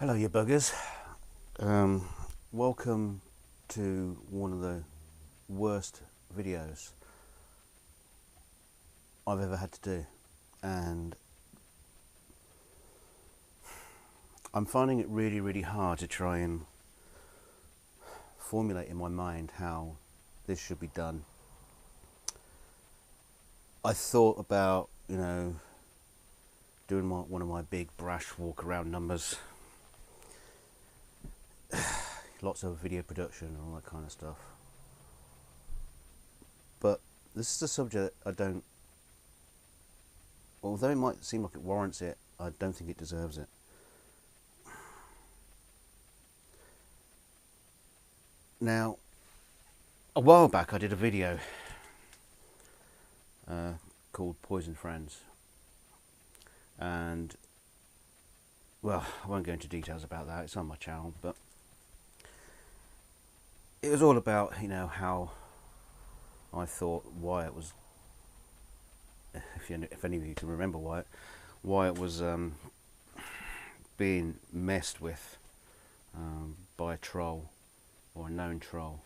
Hello, you buggers. Um, Welcome to one of the worst videos I've ever had to do, and I'm finding it really, really hard to try and formulate in my mind how this should be done. I thought about, doing one of my big brash walk around numbers, lots of video production and all that kind of stuff. But this is a subject I don't, although it might seem like it warrants it, I don't think it deserves it. Now, a while back I did a video called Poison Friends, and well, I won't go into details about that, it's on my channel, but it was all about, how I thought Wyatt was, if any of you can remember Wyatt was being messed with by a troll, or a known troll,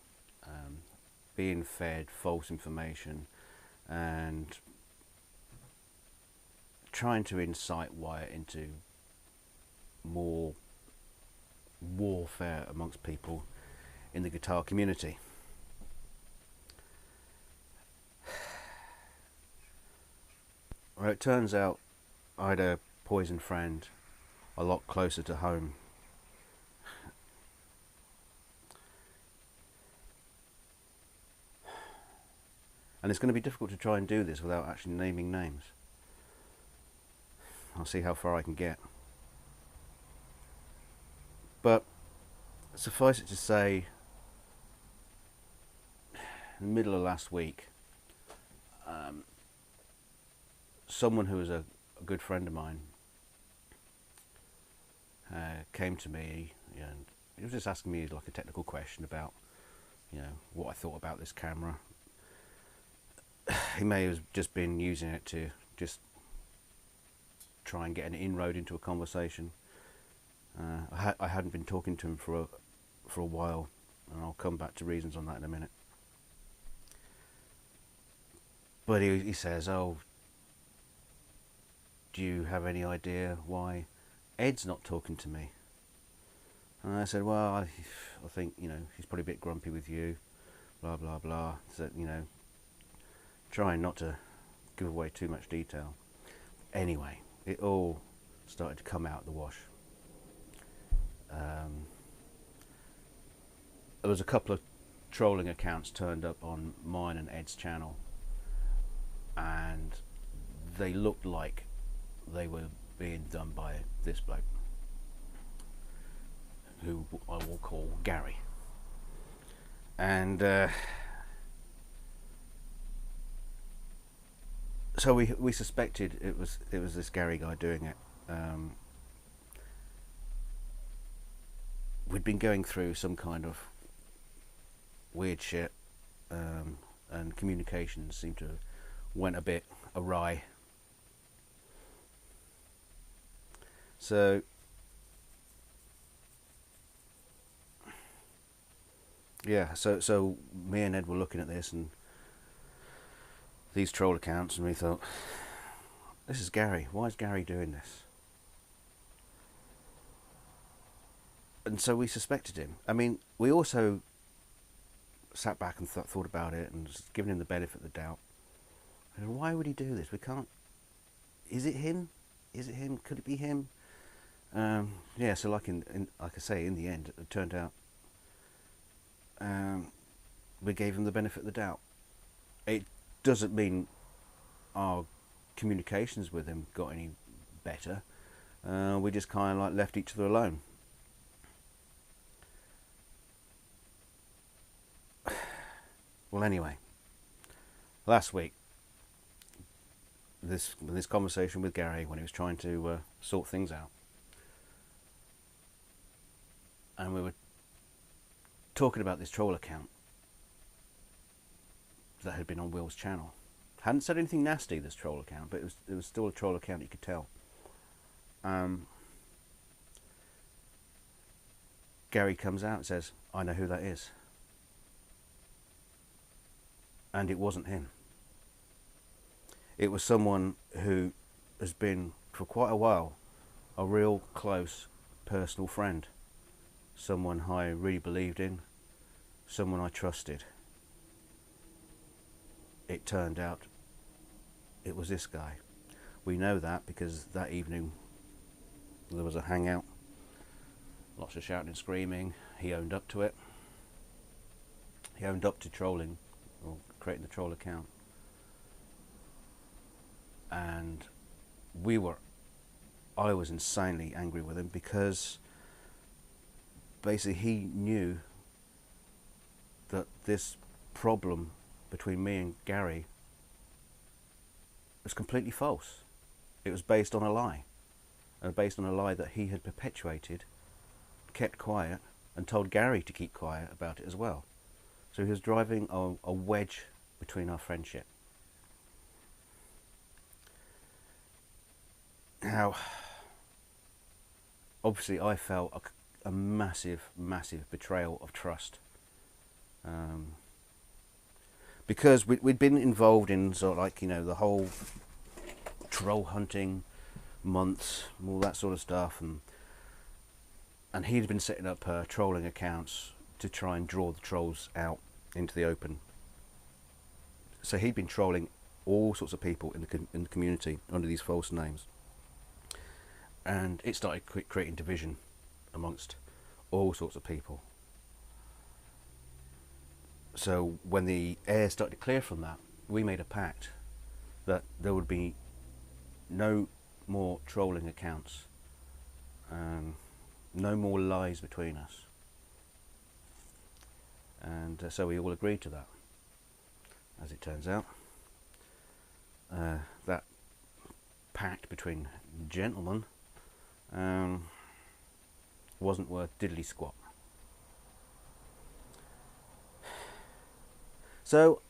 being fed false information and trying to incite Wyatt into more warfare amongst people in the guitar community. Well, it turns out I had a poison friend a lot closer to home. And it's going to be difficult to try and do this without actually naming names. I'll see how far I can get. But suffice it to say, in the middle of last week, someone who was a good friend of mine came to me, and he was just asking me like a technical question about, what I thought about this camera. He may have just been using it to just try and get an inroad into a conversation. I hadn't been talking to him for a while, and I'll come back to reasons on that in a minute. But he says, "Oh, do you have any idea why Ed's not talking to me?" And I said, "Well, I think he's probably a bit grumpy with you, blah blah blah." So trying not to give away too much detail. Anyway, it all started to come out the wash. There was a couple of trolling accounts turned up on mine and Ed's channel, and they looked like they were being done by this bloke, who I will call Gary. And so we suspected it was this Gary guy doing it. We'd been going through some kind of weird shit, and communications seemed to have went a bit awry. So yeah, so me and Ed were looking at this and these troll accounts, and we thought, this is Gary. Why is Gary doing this? And so we suspected him. I mean, we also sat back and thought about it and was giving him the benefit of the doubt. And why would he do this? We can't. Is it him? Is it him? Could it be him? Yeah. So like like I say, in the end, it turned out we gave him the benefit of the doubt. It doesn't mean our communications with him got any better. We just kind of like left each other alone. Well, anyway, last week, this conversation with Gary when he was trying to sort things out, and we were talking about this troll account that had been on Will's channel. Hadn't said anything nasty, this troll account, but it was still a troll account, you could tell. Gary comes out and says, I know who that is. And it wasn't him. It was someone who has been, for quite a while, a real close personal friend. Someone I really believed in, someone I trusted. It turned out it was this guy. We know that because that evening there was a hangout, lots of shouting and screaming. He owned up to it. He owned up to trolling, or creating the troll account. And I was insanely angry with him because basically he knew that this problem between me and Gary was completely false. It was based on a lie, and based on a lie that he had perpetuated, kept quiet, and told Gary to keep quiet about it as well. So he was driving a wedge between our friendship. Now, obviously I felt a massive, massive betrayal of trust. Because we'd been involved in sort of like, you know, the whole troll hunting months, all that sort of stuff, and he'd been setting up trolling accounts to try and draw the trolls out into the open. So he'd been trolling all sorts of people in the community under these false names, and it started creating division amongst all sorts of people. So when the air started to clear from that, we made a pact that there would be no more trolling accounts, no more lies between us, and so we all agreed to that. As it turns out, that pact between gentlemen wasn't worth diddly squat. So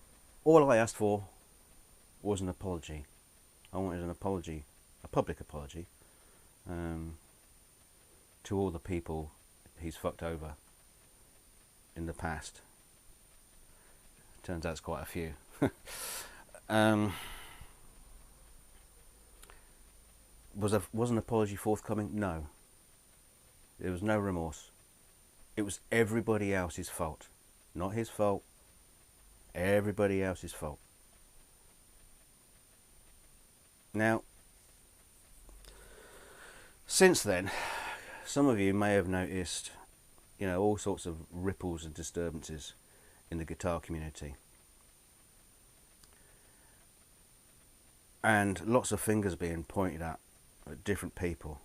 all I asked for was an apology. I wanted an apology, a public apology, to all the people he's fucked over in the past. Turns out it's quite a few. Was an apology forthcoming? No. There was no remorse. It was everybody else's fault, not his fault. Everybody else's fault. Now, since then, some of you may have noticed, you know, all sorts of ripples and disturbances in the guitar community, and lots of fingers being pointed at different people.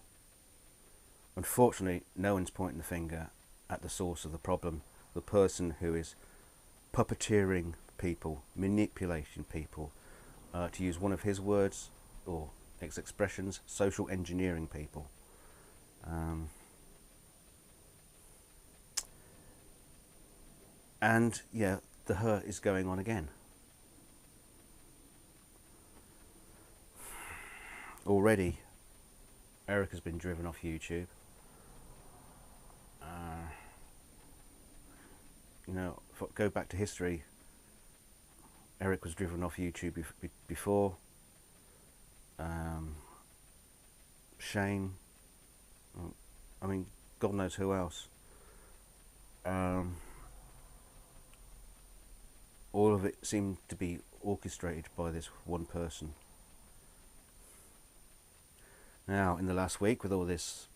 Unfortunately, no one's pointing the finger at the source of the problem, the person who is puppeteering people, manipulating people, to use one of his words or his expressions, social engineering people. And yeah, the hurt is going on again. Already, Eric has been driven off YouTube. You know, if I go back to history, Eric was driven off YouTube before. Shane, I mean, God knows who else. All of it seemed to be orchestrated by this one person. Now, in the last week, with all this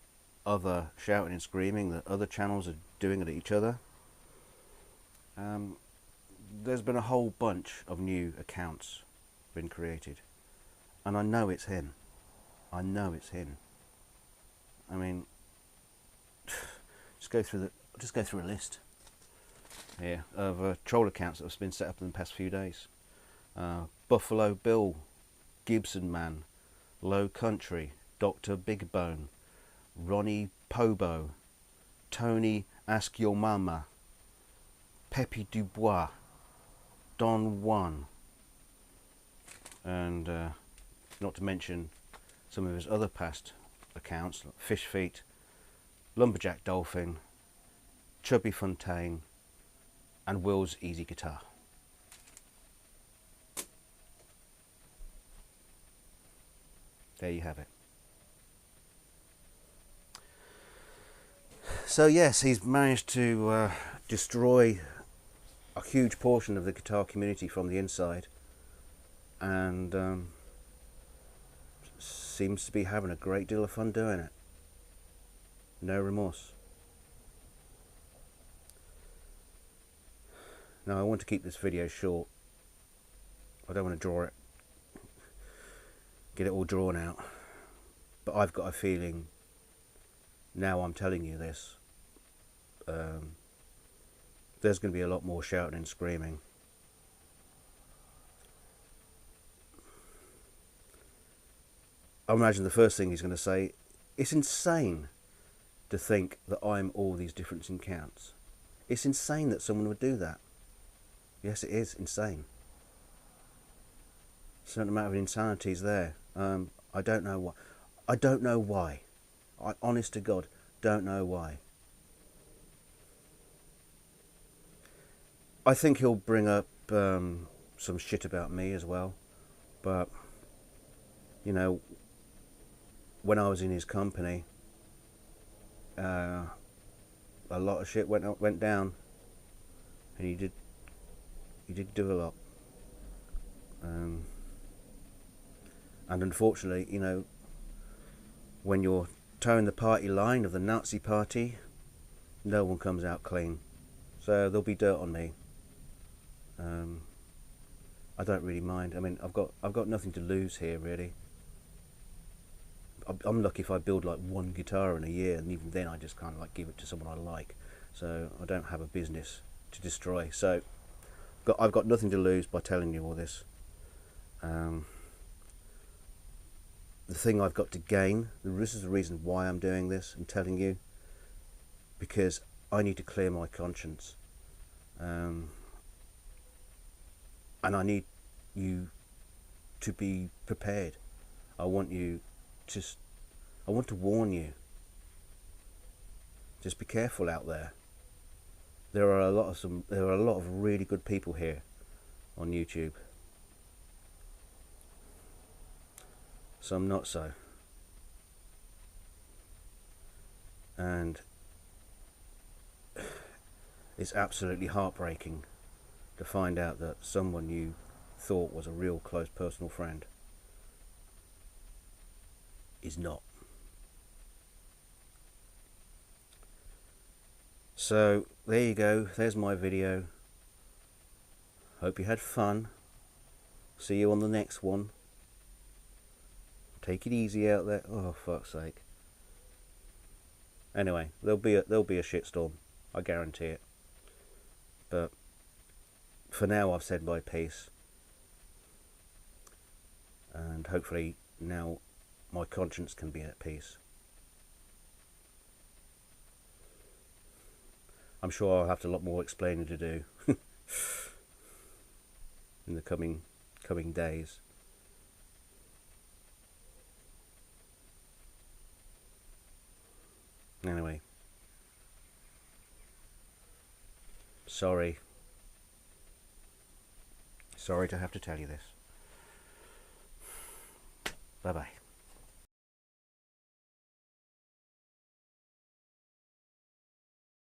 other shouting and screaming that other channels are doing at each other, there's been a whole bunch of new accounts been created, and I know it's him. I know it's him. I mean, just go through a list here of troll accounts that have been set up in the past few days. Buffalo Bill, Gibson Man, Low Country, Dr. Big Bone, Ronnie Pobo, Tony Ask Your Mama, Pepe Dubois, Don Juan, and not to mention some of his other past accounts like Fish Feet, Lumberjack Dolphin, Chubby Fontaine and Will's Easy Guitar. There you have it. So yes, he's managed to destroy a huge portion of the guitar community from the inside, and seems to be having a great deal of fun doing it. No remorse. Now I want to keep this video short. I don't want to draw it, get it all drawn out, but I've got a feeling now I'm telling you this, there's going to be a lot more shouting and screaming. I imagine the first thing he's going to say, it's insane to think that I'm all these different accounts. It's insane that someone would do that. Yes, it is insane. A certain amount of insanity is there. I don't know why. I don't know why. I, honest to God, don't know why. I think he'll bring up some shit about me as well, but you know, when I was in his company, a lot of shit went down, and he did do a lot, and unfortunately, you know, when you're towing the party line of the Nazi party, no one comes out clean. So there'll be dirt on me. I don't really mind. I mean, I've got nothing to lose here, really. I'm lucky if I build like one guitar in a year, and even then I just kind of like give it to someone I like. So I don't have a business to destroy. So I've got nothing to lose by telling you all this. The thing I've got to gain, this is the reason why I'm doing this and telling you, because I need to clear my conscience, and I need you to be prepared. I want to warn you. Just be careful out there. There are a lot of really good people here on YouTube. Some not so. And it's absolutely heartbreaking to find out that someone you thought was a real close personal friend is not. So there you go, there's my video. Hope you had fun. See you on the next one. Take it easy out there. Oh, fuck's sake. Anyway, there'll be a shitstorm. I guarantee it. But for now, I've said my piece, and hopefully now my conscience can be at peace. I'm sure I'll have a lot more explaining to do in the coming days. Anyway, sorry to have to tell you this. Bye bye.